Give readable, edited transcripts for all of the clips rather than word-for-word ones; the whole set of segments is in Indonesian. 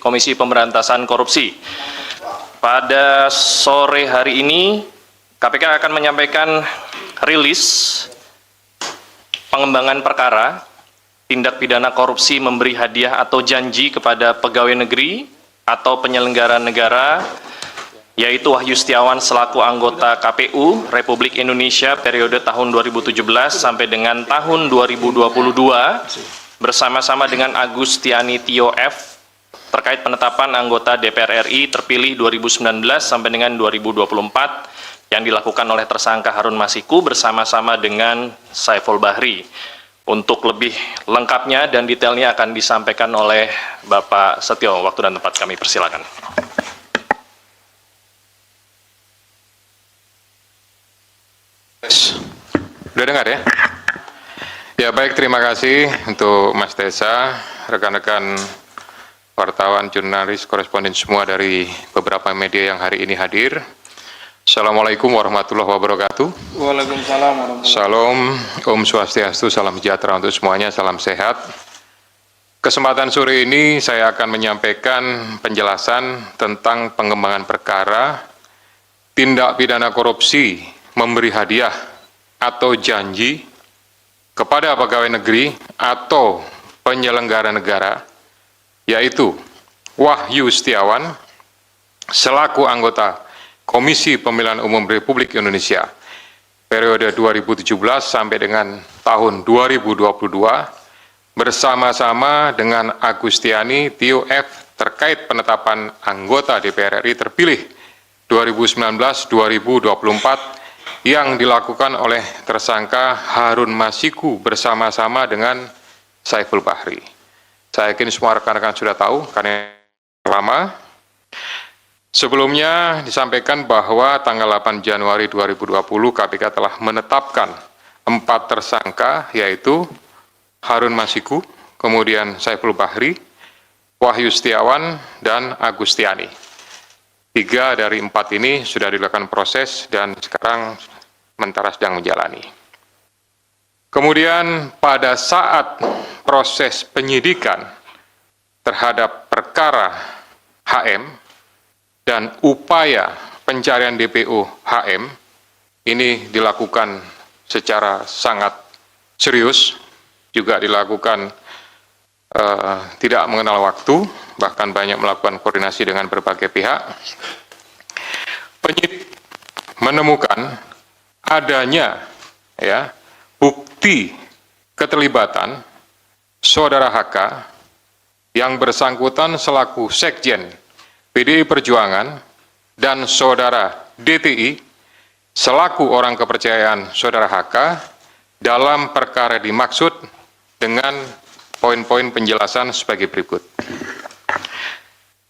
Komisi Pemberantasan Korupsi. Pada sore hari ini, KPK akan menyampaikan rilis pengembangan perkara tindak pidana korupsi memberi hadiah atau janji kepada pegawai negeri atau penyelenggara negara, yaitu Wahyu Setiawan selaku anggota KPU Republik Indonesia periode tahun 2017 sampai dengan tahun 2022 bersama-sama dengan Agustiani Tio F terkait penetapan anggota DPR RI terpilih 2019 sampai dengan 2024 yang dilakukan oleh tersangka Harun Masiku bersama-sama dengan Saiful Bahri. Untuk lebih lengkapnya dan detailnya akan disampaikan oleh Bapak Setio. Waktu dan tempat kami persilakan. Sudah dengar ya? Ya baik, terima kasih untuk Mas Tesa, rekan-rekan wartawan, jurnalis, koresponden semua dari beberapa media yang hari ini hadir. Assalamualaikum warahmatullahi wabarakatuh. Waalaikumsalam warahmatullahi wabarakatuh. Salam, Om Swastiastu, salam sejahtera untuk semuanya, salam sehat. Kesempatan sore ini saya akan menyampaikan penjelasan tentang pengembangan perkara tindak pidana korupsi memberi hadiah atau janji kepada pegawai negeri atau penyelenggara negara, yaitu Wahyu Setiawan selaku anggota Komisi Pemilihan Umum Republik Indonesia periode 2017 sampai dengan tahun 2022 bersama-sama dengan Agustiani Tio F terkait penetapan anggota DPR RI terpilih 2019-2024 yang dilakukan oleh tersangka Harun Masiku bersama-sama dengan Saiful Bahri. Saya yakin semua rekan-rekan sudah tahu karena lama. Sebelumnya disampaikan bahwa tanggal 8 Januari 2020 KPK telah menetapkan 4 tersangka, yaitu Harun Masiku, kemudian Saiful Bahri, Wahyu Setiawan, dan Agustiani. 3 dari 4 ini sudah dilakukan proses dan sekarang sementara sedang menjalani. Kemudian pada saat proses penyidikan terhadap perkara HM dan upaya pencarian DPO HM ini dilakukan secara sangat serius, juga dilakukan tidak mengenal waktu, bahkan banyak melakukan koordinasi dengan berbagai pihak. Penyidik menemukan adanya bukti keterlibatan Saudara HK yang bersangkutan selaku Sekjen PDI Perjuangan dan Saudara DTI selaku orang kepercayaan Saudara HK dalam perkara dimaksud dengan poin-poin penjelasan sebagai berikut.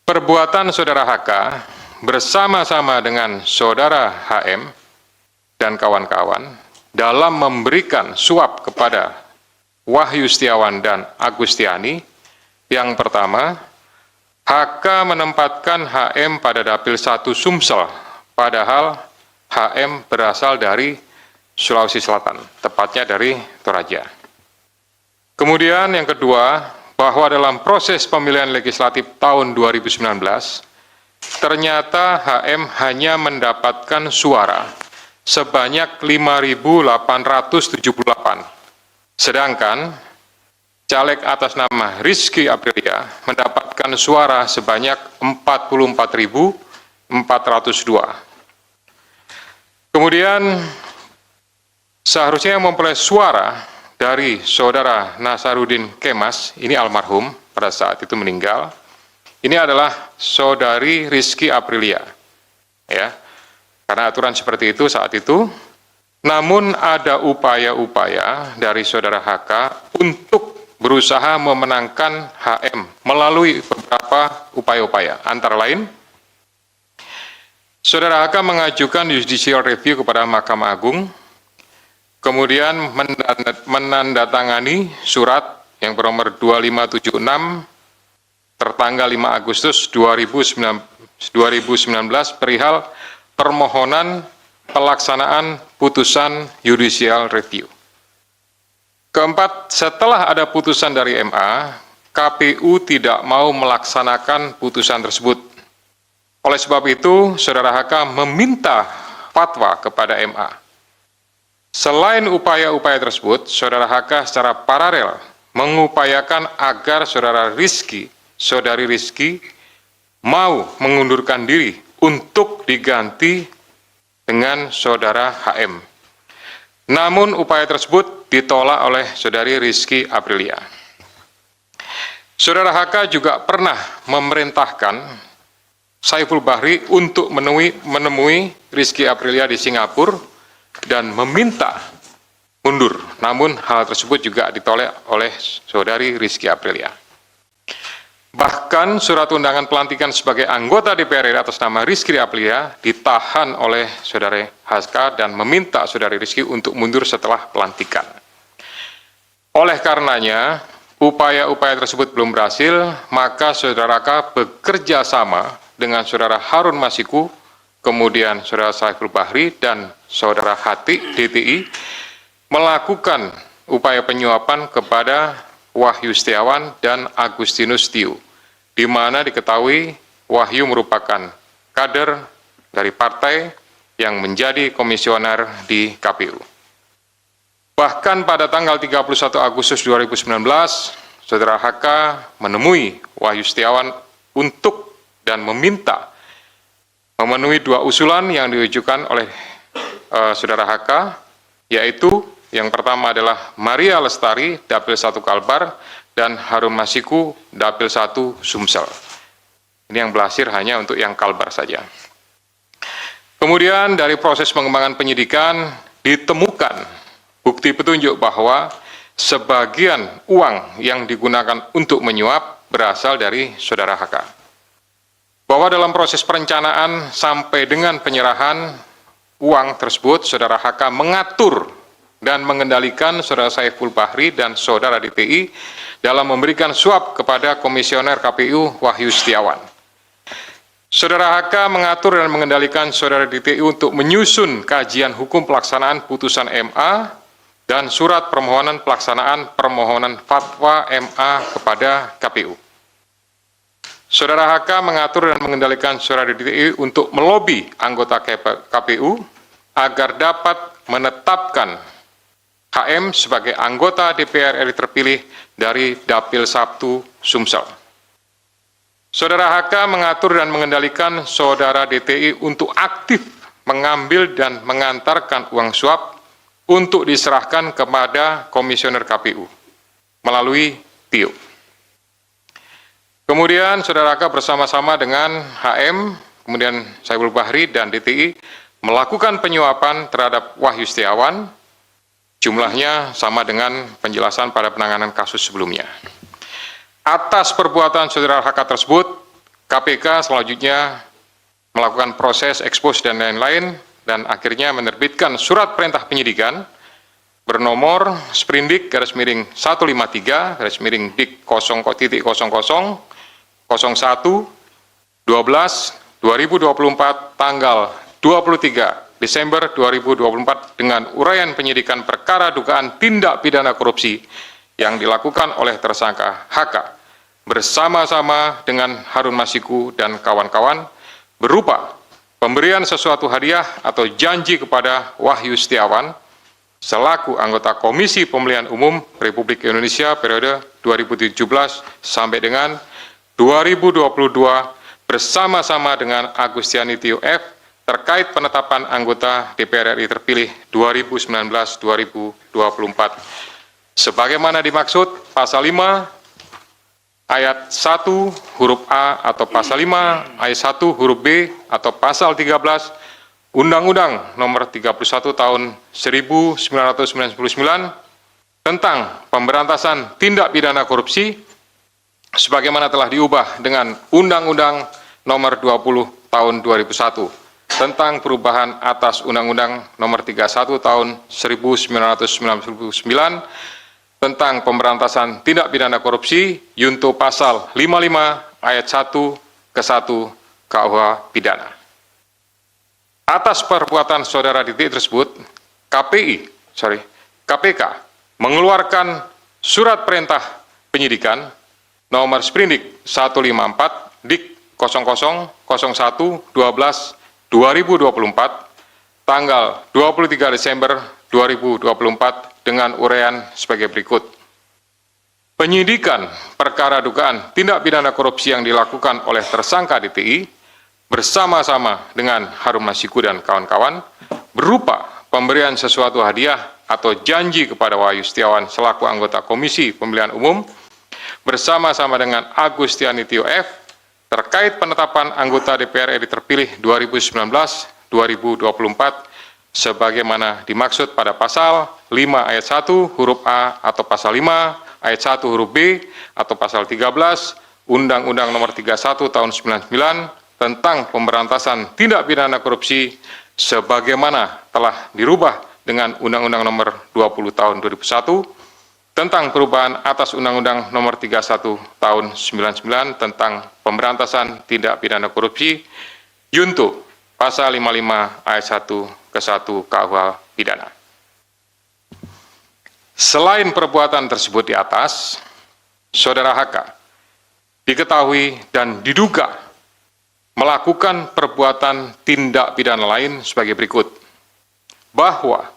Perbuatan Saudara HK bersama-sama dengan Saudara HM dan kawan-kawan dalam memberikan suap kepada Wahyu Setiawan dan Agustiani. Yang pertama, HK menempatkan HM pada Dapil 1 Sumsel, padahal HM berasal dari Sulawesi Selatan, tepatnya dari Toraja. Kemudian yang kedua, bahwa dalam proses pemilihan legislatif tahun 2019, ternyata HM hanya mendapatkan suara sebanyak 5.878, sedangkan caleg atas nama Rizky Aprilia mendapatkan suara sebanyak 44.402. Kemudian seharusnya yang memperoleh suara dari Saudara Nasarudin Kemas, ini almarhum pada saat itu meninggal, ini adalah Saudari Rizky Aprilia, ya, karena aturan seperti itu saat itu. Namun ada upaya-upaya dari Saudara HK untuk berusaha memenangkan HM melalui beberapa upaya-upaya. Antara lain, Saudara HK mengajukan judicial review kepada Mahkamah Agung, kemudian menandatangani surat yang bernomor 2576 tertanggal 5 Agustus 2019 perihal permohonan pelaksanaan putusan judicial review. Keempat, setelah ada putusan dari MA, KPU tidak mau melaksanakan putusan tersebut. Oleh sebab itu, Saudara HK meminta fatwa kepada MA. Selain upaya-upaya tersebut, Saudara HK secara paralel mengupayakan agar Saudari Rizky mau mengundurkan diri untuk diganti dengan Saudara HM. Namun upaya tersebut ditolak oleh Saudari Rizky Aprilia. Saudara HK juga pernah memerintahkan Saiful Bahri untuk menemui Rizky Aprilia di Singapura dan meminta mundur. Namun hal tersebut juga ditolak oleh Saudari Rizky Aprilia. Bahkan surat undangan pelantikan sebagai anggota DPR RI atas nama Rizky Aprilia ditahan oleh Saudari HK dan meminta Saudari Rizky untuk mundur setelah pelantikan. Oleh karenanya, upaya-upaya tersebut belum berhasil, maka Saudara HK bekerja sama dengan Saudara Harun Masiku, kemudian Saudara Saiful Bahri, dan Saudara Hati DTI melakukan upaya penyuapan kepada Wahyu Setiawan dan Agustinus Tio, di mana diketahui Wahyu merupakan kader dari partai yang menjadi komisioner di KPU. Bahkan pada tanggal 31 Agustus 2019, Saudara HK menemui Wahyu Setiawan untuk dan meminta memenuhi dua usulan yang diajukan oleh Saudara HK, yaitu yang pertama adalah Maria Lestari, Dapil 1 Kalbar, dan Harun Masiku, Dapil 1 Sumsel. Ini yang berhasil hanya untuk yang Kalbar saja. Kemudian dari proses pengembangan penyidikan ditemukan bukti petunjuk bahwa sebagian uang yang digunakan untuk menyuap berasal dari Saudara HK. Bahwa dalam proses perencanaan sampai dengan penyerahan uang tersebut, Saudara HK mengatur dan mengendalikan Saudara Saiful Bahri dan Saudara DTI dalam memberikan suap kepada Komisioner KPU Wahyu Setiawan. Saudara HK mengatur dan mengendalikan Saudara DTI untuk menyusun kajian hukum pelaksanaan putusan MA dan surat permohonan pelaksanaan permohonan fatwa MA kepada KPU. Saudara HK mengatur dan mengendalikan Saudara DTI untuk melobi anggota KPU agar dapat menetapkan HM sebagai anggota DPR RI terpilih dari Dapil 1 Sumsel. Saudara HK mengatur dan mengendalikan Saudara DTI untuk aktif mengambil dan mengantarkan uang suap untuk diserahkan kepada Komisioner KPU melalui Tio. Kemudian Saudara HK bersama-sama dengan HM, kemudian Saiful Bahri dan DTI melakukan penyuapan terhadap Wahyu Setiawan. Jumlahnya sama dengan penjelasan pada penanganan kasus sebelumnya. Atas perbuatan Saudara HK tersebut, KPK selanjutnya melakukan proses ekspos dan lain-lain, dan akhirnya menerbitkan surat perintah penyidikan bernomor Sprindik /153/Dik 0.0001 12/2024 tanggal 23 Desember 2024 dengan uraian penyidikan perkara dugaan tindak pidana korupsi yang dilakukan oleh tersangka HK bersama-sama dengan Harun Masiku dan kawan-kawan berupa pemberian sesuatu hadiah atau janji kepada Wahyu Setiawan selaku anggota Komisi Pemilihan Umum Republik Indonesia periode 2017 sampai dengan 2022 bersama-sama dengan Agustiani Tio F terkait penetapan anggota DPR RI terpilih 2019-2024. Sebagaimana dimaksud pasal 5 ayat 1 huruf A atau pasal 5 ayat 1 huruf B atau pasal 13 Undang-Undang Nomor 31 Tahun 1999 tentang pemberantasan tindak pidana korupsi sebagaimana telah diubah dengan Undang-Undang Nomor 20 Tahun 2001 tentang perubahan atas Undang-Undang Nomor 31 Tahun 1999 tentang pemberantasan tindak pidana korupsi yunto pasal 55 ayat 1 ke 1 KUH pidana. Atas perbuatan Saudara DTI tersebut, KPK mengeluarkan surat perintah penyidikan nomor Sprindik 154 Dik 0001/12/2024 tanggal 23 Desember 2024 dengan uraian sebagai berikut. Penyidikan perkara dugaan tindak pidana korupsi yang dilakukan oleh tersangka DTI bersama-sama dengan Harun Masiku dan kawan-kawan berupa pemberian sesuatu hadiah atau janji kepada Wahyu Setiawan selaku anggota Komisi Pemilihan Umum bersama-sama dengan Agustiani Tio F terkait penetapan anggota DPR RI terpilih 2019-2024 sebagaimana dimaksud pada pasal 5 ayat 1 huruf A atau pasal 5 ayat 1 huruf B atau pasal 13 Undang-Undang Nomor 31 Tahun 99 tentang pemberantasan tindak pidana korupsi sebagaimana telah dirubah dengan Undang-Undang Nomor 20 Tahun 2001 tentang perubahan atas Undang-Undang Nomor 31 Tahun 99 tentang pemberantasan tindak pidana korupsi Junto pasal 55 ayat 1 ke 1 KUH pidana. Selain perbuatan tersebut di atas, Saudara HK diketahui dan diduga melakukan perbuatan tindak pidana lain sebagai berikut. Bahwa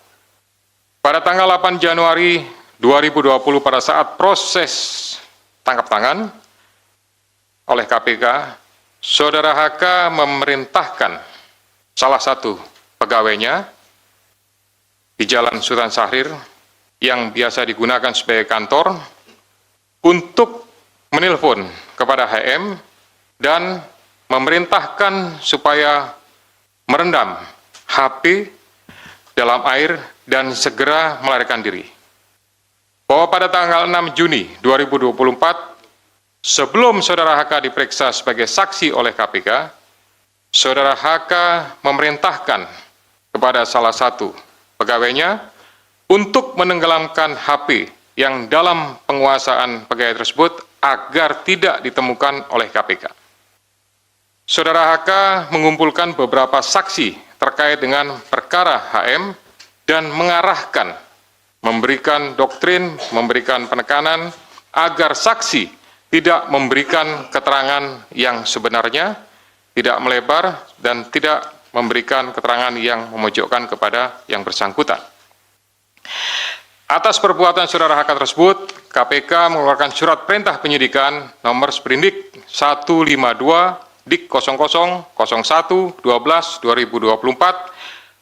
pada tanggal 8 Januari 2020 pada saat proses tangkap tangan oleh KPK, Saudara HK memerintahkan salah satu pegawainya di Jalan Sultan Syahrir yang biasa digunakan sebagai kantor untuk menelpon kepada HM dan memerintahkan supaya merendam HP dalam air dan segera melarikan diri. Bahwa pada tanggal 6 Juni 2024, sebelum Saudara HK diperiksa sebagai saksi oleh KPK, Saudara HK memerintahkan kepada salah satu pegawainya untuk menenggelamkan HP yang dalam penguasaan pegawai tersebut agar tidak ditemukan oleh KPK. Saudara HK mengumpulkan beberapa saksi terkait dengan perkara HM dan mengarahkan, memberikan doktrin, memberikan penekanan agar saksi tidak memberikan keterangan yang sebenarnya, tidak melebar, dan tidak memberikan keterangan yang memojokkan kepada yang bersangkutan. Atas perbuatan Saudara HK tersebut, KPK mengeluarkan surat perintah penyidikan nomor Sprindik 152 Dik 0001/12/2024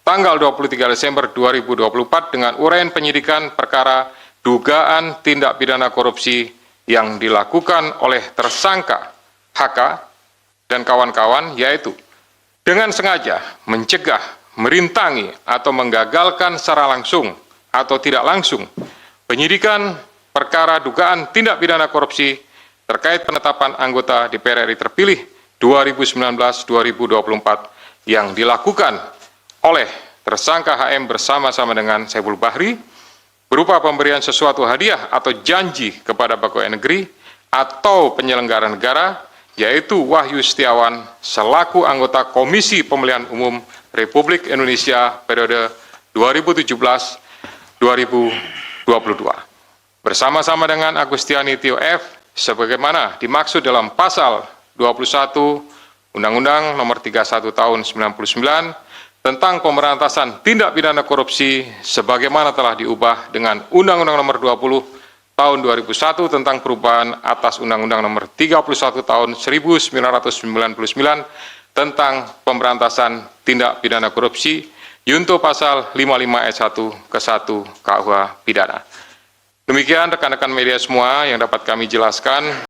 tanggal 23 Desember 2024 dengan uraian penyidikan perkara dugaan tindak pidana korupsi yang dilakukan oleh tersangka HK dan kawan-kawan, yaitu dengan sengaja mencegah, merintangi, atau menggagalkan secara langsung atau tidak langsung penyidikan perkara dugaan tindak pidana korupsi terkait penetapan anggota DPR RI terpilih 2019-2024 yang dilakukan oleh tersangka HM bersama-sama dengan Saiful Bahri berupa pemberian sesuatu hadiah atau janji kepada pegawai negeri atau penyelenggara negara, yaitu Wahyu Setiawan selaku anggota Komisi Pemilihan Umum Republik Indonesia periode 2017-2022 bersama-sama dengan Agustiani Tio F sebagaimana dimaksud dalam pasal 21 Undang-Undang Nomor 31 Tahun 99 tentang pemberantasan tindak pidana korupsi sebagaimana telah diubah dengan Undang-Undang Nomor 20 Tahun 2001 tentang perubahan atas Undang-Undang Nomor 31 Tahun 1999 tentang pemberantasan tindak pidana korupsi Junto pasal 55 ayat 1 ke 1 KUH pidana. Demikian rekan-rekan media semua yang dapat kami jelaskan.